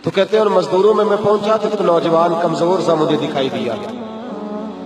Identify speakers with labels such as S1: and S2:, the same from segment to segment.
S1: تو کہتے ہیں اور مزدوروں میں پہنچا تو ایک نوجوان کمزور سا مجھے دکھائی دیا.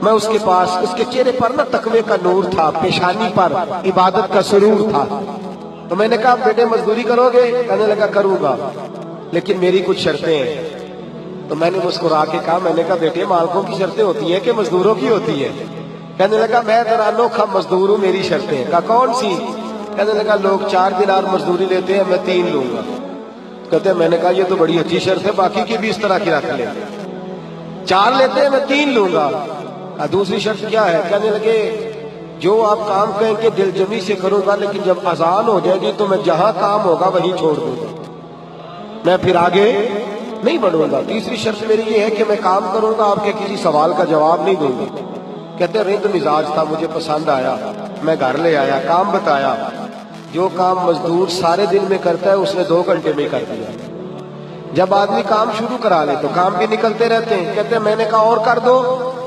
S1: میں اس کے پاس، اس کے چہرے پر نا تقوی کا نور تھا، پیشانی پر عبادت کا سرور تھا. تو میں نے کہا بیٹے مزدوری کرو گے؟ کہنے لگا کروں گا لیکن میری کچھ شرطیں ہیں. تو میں نے مسکرا کے کہا، میں نے کہا بیٹے مالکوں کی شرطیں ہوتی ہیں کہ مزدوروں کی ہوتی ہے؟ کہنے لگا میں ذرا انوکھا مزدور ہوں، میری شرطیں. کہا کون سی؟ کہنے لگا لوگ 4 دینار مزدوری لیتے ہیں، میں 3 لوں گا. کہتے ہیں میں نے کہا یہ تو بڑی اچھی شرط ہے، باقی کی بھی اس طرح کی رکھ لیں. 4 لیتے ہیں، میں 3 لوں گا. دوسری شرط کیا ہے؟ کہنے لگے جو آپ کام کہیں کہ دل جمی سے کروں گا، لیکن جب اذان ہو جائے گی تو میں جہاں کام ہوگا وہیں چھوڑ دوں گا، میں پھر آگے نہیں بڑھوں گا. تیسری شرط میری یہ ہے کہ میں کام کروں گا، آپ کے کسی سوال کا جواب نہیں دوں گا. کہتے ہیں رند مزاج تھا، مجھے پسند آیا، میں گھر لے آیا، کام بتایا. جو کام مزدور سارے دن میں کرتا ہے اس نے 2 گھنٹے میں کر دیا. جب آدمی کام شروع کرا لے تو کام بھی نکلتے رہتے ہیں. کہتے ہیں میں نے کہا اور کر دو،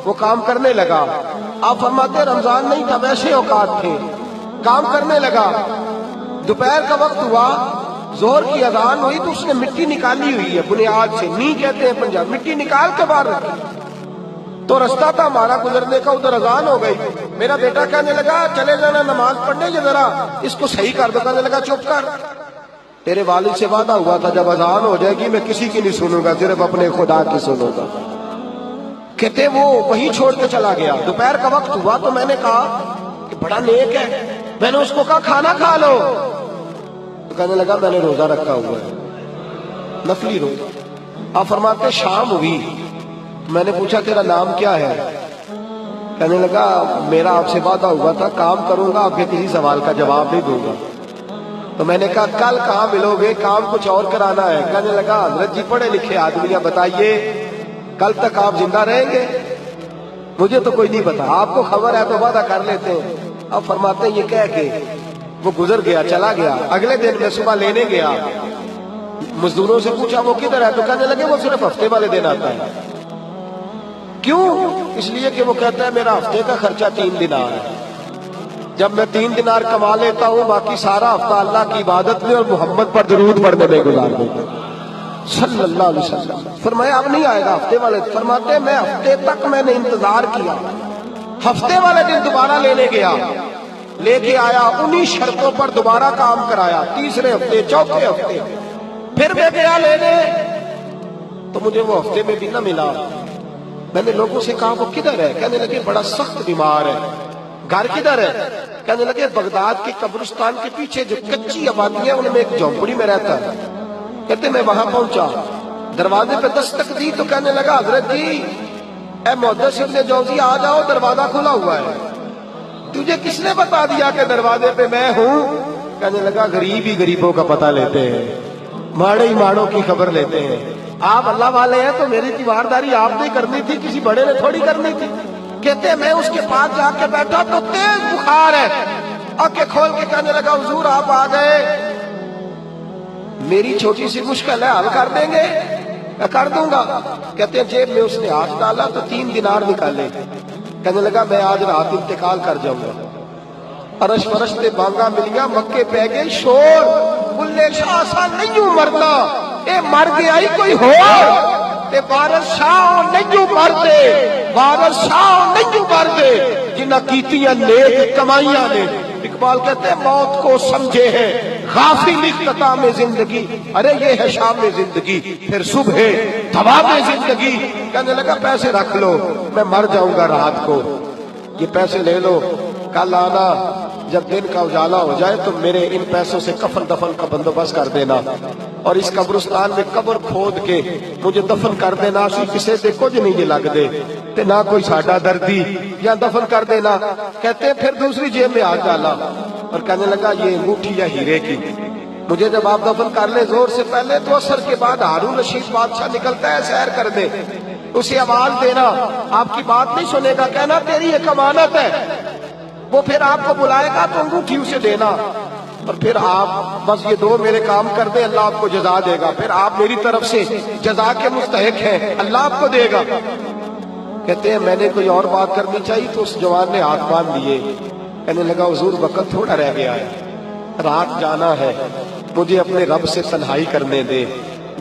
S1: وہ کام کرنے لگا. آپ فرماتے رمضان نہیں تھا، ویسے اوقات تھے، کام کرنے لگا. دوپہر کا وقت ہوا، زہر کی اذان ہوئی تو اس نے مٹی نکالی ہوئی ہے بنیاد سے، نی کہتے ہیں پنجاب، مٹی نکال کے باہر رکھی. تو رستہ تھا ہمارا گزرنے کا، ادھر اذان ہو گئی. میرا بیٹا کہنے لگا چلے جانا نماز پڑھنے، یہ ذرا اس کو صحیح کر دو. کہنے لگا چپ کر، تیرے والد سے وعدہ ہوا تھا جب اذان ہو جائے گی میں کسی کی نہیں سنوں گا، صرف اپنے خدا کی سنوں گا. کہتے وہ وہی چھوڑ کے چلا گیا. دوپہر کا وقت ہوا تو میں نے کہا کہ بڑا نیک ہے، میں نے اس کو کہا کھانا کھا لو. تو کہنے لگا میں نے روزہ رکھا ہوا ہے، نفلی روزہ. آپ فرماتے شام ہوئی، میں نے پوچھا تیرا نام کیا ہے؟ کہنے لگا میرا آپ سے وعدہ ہوا تھا کام کروں گا، آپ کے کسی سوال کا جواب نہیں دوں گا. تو میں نے کہا کل کہاں ملو گے، کام کچھ اور کرانا ہے. کہنے لگا حضرت جی پڑھے لکھے آدمی ہیں، بتائیے کل تک آپ زندہ رہیں گے؟ مجھے تو کوئی نہیں پتا، آپ کو خبر ہے تو وعدہ کر لیتے ہیں. اب فرماتے ہیں یہ کہہ کے وہ گزر گیا، چلا گیا. اگلے دن میں صبح لینے گیا، مزدوروں سے پوچھا وہ کدھر ہے؟ تو کہنے لگے وہ صرف ہفتے والے دن آتا ہے. کیوں؟ اس لیے کہ وہ کہتا ہے میرا ہفتے کا خرچہ 3 دینار ہے، جب میں 3 دینار کما لیتا ہوں باقی سارا ہفتہ اللہ کی عبادت میں اور محمد پر درود پڑھنے میں گزار دیتا ہوں صلی اللہ علیہ وسلم. فرمایا اب نہیں آئے گا ہفتے والے. فرماتے میں ہفتے تک میں نے انتظار کیا، ہفتے والے دن دوبارہ لینے گیا، لے کے آیا، انہی شرطوں پر دوبارہ کام کرایا. تیسرے ہفتے، چوتھے ہفتے پھر میں گیا لینے تو مجھے وہ ہفتے میں بھی نہ ملا. میں نے لوگوں سے کہا وہ کدھر ہے؟ کہنے لگے بڑا سخت بیمار ہے. گھر کدھر ہے؟ کہنے لگے بغداد کے قبرستان کے پیچھے جو کچی آبادی ہے ان میں ایک جھونپڑی میں رہتا ہے. کہتے میں وہاں پہنچا، دروازے پہ دستک دی تو کہنے لگا حضرت جی اے محدث ابن جوزی آ جاؤ، دروازہ کھلا ہوا ہے. تجھے کس نے بتا دیا کہ دروازے پہ میں ہوں؟ کہنے لگا غریب ہی غریبوں کا پتہ لیتے ہیں، ماڑے ہی ماڑوں کی خبر لیتے ہیں. آپ اللہ والے ہیں تو میری تیوارداری آپ نے کرنی تھی، کسی بڑے نے تھوڑی کرنی تھی. کہتے ہیں میں اس کے پاس جا کے بیٹھا تو تیز بخار ہے. آنکھیں کھول کے کہنے لگا حضور آپ آ گئے، میری چھوٹی سی مشکل ہے، حل کر دیں گے؟ میں کر دوں گا. کہتے ہیں جیب میں اس نے ہاتھ ڈالا تو 3 دینار نکالے. کہنے لگا میں آج رات انتقال کر جاؤں گا. عرش فرش تے بانگا ملیا، مکے پہ گئی شور، بلے شاہ سا نہیں ہوں مرنا، اے مر گیا ہی کوئی ہو، تے وارث شاہ نہیں مردے، وارث شاہ نہیں مردے جنہ کیتیاں نیک کمائیاں نے. اقبال کہتے ہیں موت کو سمجھے ہیں غافل اختتام زندگی، ارے یہ ہے شام زندگی پھر صبح دوام زندگی. کہنے لگا پیسے رکھ لو، میں مر جاؤں گا رات کو، یہ پیسے لے لو، کل آنا جب دن کا اجالا ہو جائے تو میرے ان پیسوں سے کفن دفن کا بندوبست کر دینا، اور اس قبرستان میں قبر کھود کے مجھے دفن کر دینا. اسی کسے دے کچھ نہیں لگ دے تے نہ کوئی ساڈا دردی، یا دفن کر دینا. کہتے ہیں پھر دوسری جیب میں ہاتھ ڈالا اور کہنے لگا یہ انگوٹھی یا ہیرے کی، مجھے جب آپ دفن کر لیں زور سے پہلے تو عصر کے بعد ہارون رشید بادشاہ نکلتا ہے سیر کر دے، اسے آواز دینا، آپ کی بات نہیں سنے گا، کہنا تیری ایک امانت ہے. وہ پھر آپ کو بلائے گا تو انگوٹھی اسے دینا، اور پھر آپ بس یہ 2 میرے کام کر دیں، اللہ آپ کو جزا دے گا. پھر آپ میری طرف سے جزا کے مستحق ہیں، اللہ آپ کو دے گا. کہتے ہیں میں نے کوئی اور بات کرنی چاہیے تو اس جوان نے ہاتھ باندھ دیے. کہنے لگا حضور وقت تھوڑا رہ گیا ہے، رات جانا ہے، مجھے اپنے رب سے تنہائی کرنے دے،